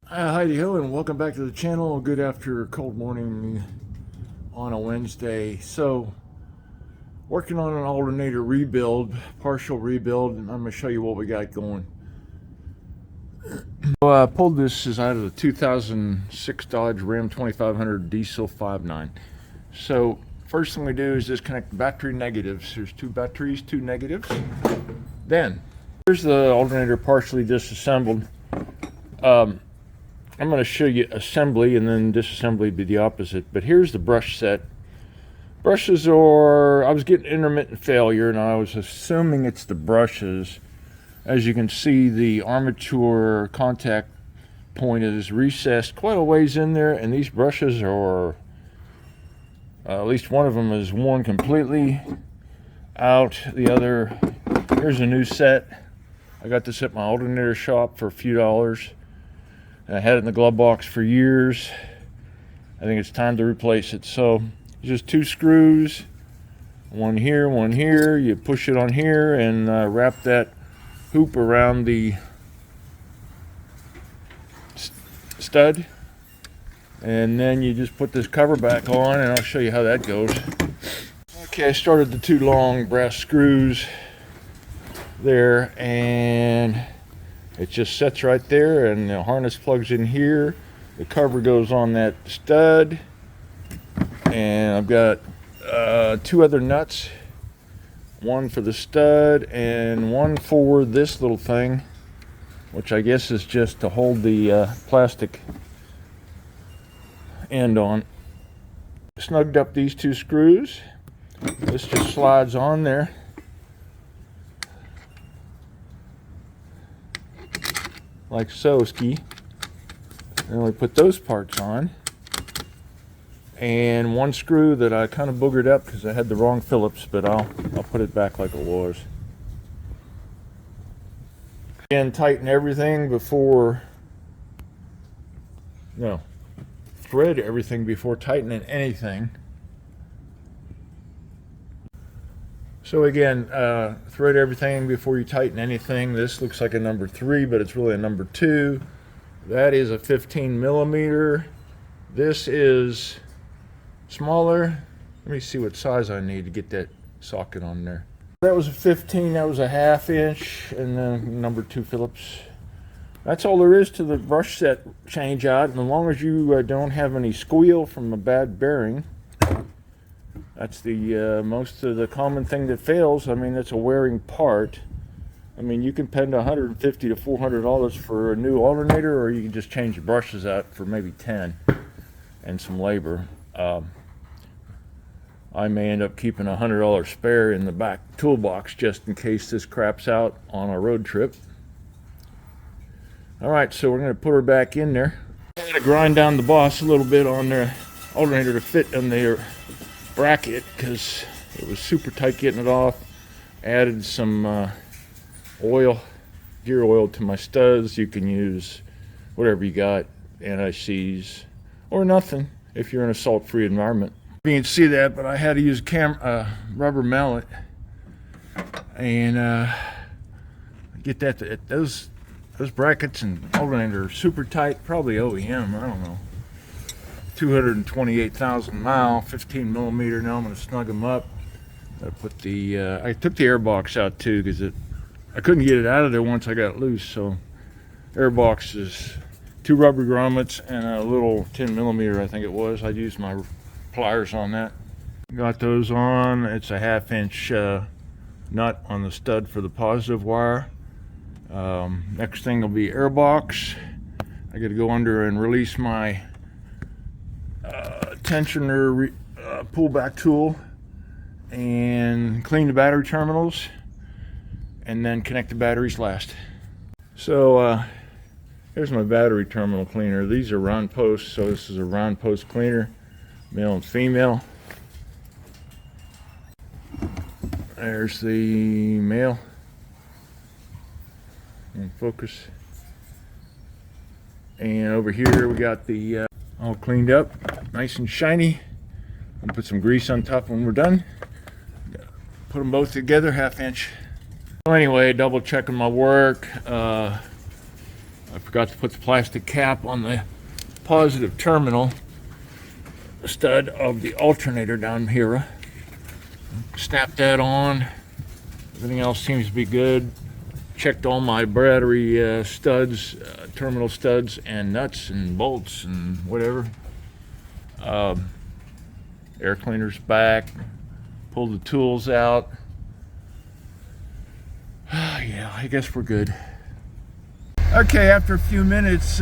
Heidi ho, and welcome back to the channel. Good after a cold morning on a Wednesday. So, working on an alternator rebuild, partial rebuild, and I'm going to show you what we got going. So I pulled this is out of the 2006 Dodge Ram 2500 diesel 5.9. So first thing we do is disconnect the battery negatives. There's two batteries, two negatives. Then here's the alternator partially disassembled. I'm going to show you assembly, and then disassembly be the opposite. But here's the brush set. Brushes are, I was getting intermittent failure, and I was assuming it's the brushes. As you can see, the armature contact point is recessed quite a ways in there, and these brushes are, at least one of them is worn completely out. The other, here's a new set. I got this at my alternator shop for a few dollars. I had it in the glove box for years. I think it's time to replace it. So just two screws, one here, one here. You push it on here and wrap that hoop around the stud, and then you just put this cover back on, and I'll show you how that goes. Okay, I started the two long brass screws there, and it just sets right there, and the harness plugs in here. The cover goes on that stud, and I've got two other nuts, one for the stud and one for this little thing, which I guess is just to hold the plastic end on. Snugged up these two screws. This just slides on there. Like so, ski. And we put those parts on. And one screw that I kind of boogered up because I had the wrong Phillips, but I'll put it back like it was. Again, tighten everything before, no, thread everything before tightening anything. So again, thread everything before you tighten anything. This looks like a number 3, but it's really a number 2. That is a 15 millimeter. This is smaller. Let me see what size I need to get that socket on there. That was a 15, that was a 1/2 inch, and then number 2 Phillips. That's all there is to the brush set change out, and as long as you don't have any squeal from a bad bearing, that's the most of the common thing that fails. I mean, it's a wearing part. I mean, you can spend $150 to $400 for a new alternator, or you can just change the brushes out for maybe 10 and some labor. I may end up keeping a $100 spare in the back toolbox just in case this craps out on a road trip. All right, so we're going to put her back in there. I'm going to grind down the boss a little bit on the alternator to fit in their bracket because it was super tight getting it off. Added some oil, gear oil to my studs. You can use whatever you got, anti-seize or nothing if you're in a salt-free environment. You can see that, but I had to use a rubber mallet and get that. Those brackets and alternator are super tight, probably OEM, I don't know. 228,000 mile, 15 millimeter. Now I'm going to snug them up. I put the I took the air box out too because I couldn't get it out of there once I got loose. So air box is 2 rubber grommets and a little 10 millimeter, I think it was. I used my pliers on that. Got those on. It's a 1/2 inch nut on the stud for the positive wire. Next thing will be air box. I got to go under and release my tensioner pullback tool and clean the battery terminals, and then connect the batteries last. So here's my battery terminal cleaner. These are round posts, so this is a round post cleaner, male and female. There's the male in focus, and over here we got the all cleaned up, nice and shiny. I'll put some grease on top when we're done. Put them both together, 1/2 inch. So anyway, double checking my work. I forgot to put the plastic cap on the positive terminal stud of the alternator down here. Snap that on. Everything else seems to be good. Checked all my battery studs, terminal studs, and nuts and bolts and whatever. Air cleaner's back. Pulled the tools out. Yeah, I guess we're good. Okay, after a few minutes,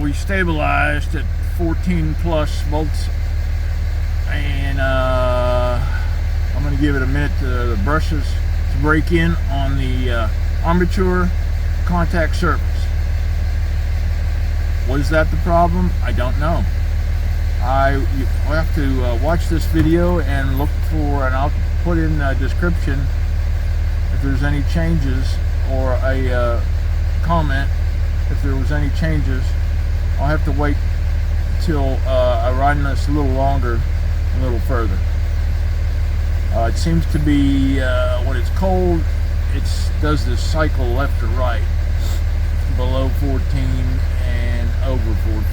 we stabilized at 14 plus volts, and I'm going to give it a minute to the brushes to break in on the armature contact surface. Was that the problem? I don't know. I have to watch this video and look for, and I'll put in a description if there's any changes, or a comment if there was any changes. I'll have to wait till I ride this a little longer, a little further. It seems to be when it's cold, it does this cycle left to right, below 14 and over 14,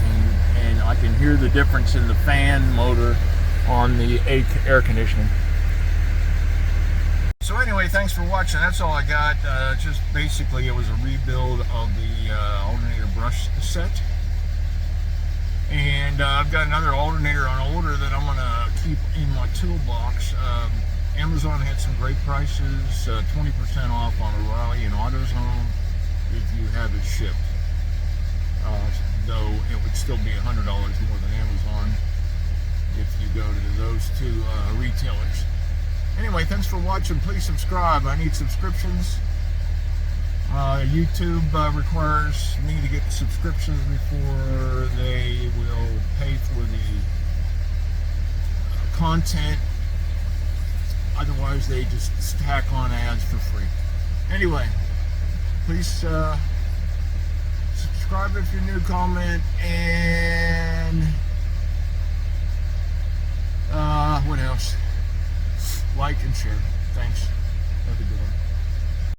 and I can hear the difference in the fan motor on the air conditioning. So anyway, thanks for watching. That's all I got. Just basically it was a rebuild of the alternator brush set. And I've got another alternator on order that I'm going to keep in my toolbox. Amazon had some great prices, 20% off on O'Reilly and AutoZone if you have it shipped. Though it would still be $100 more than Amazon if you go to those two retailers. Anyway, thanks for watching. Please subscribe. I need subscriptions. YouTube requires me to get subscriptions before they will pay for the content. Otherwise, they just stack on ads for free. Anyway, please subscribe if you're new, comment, and what else? Like and share. Thanks. Have a good one.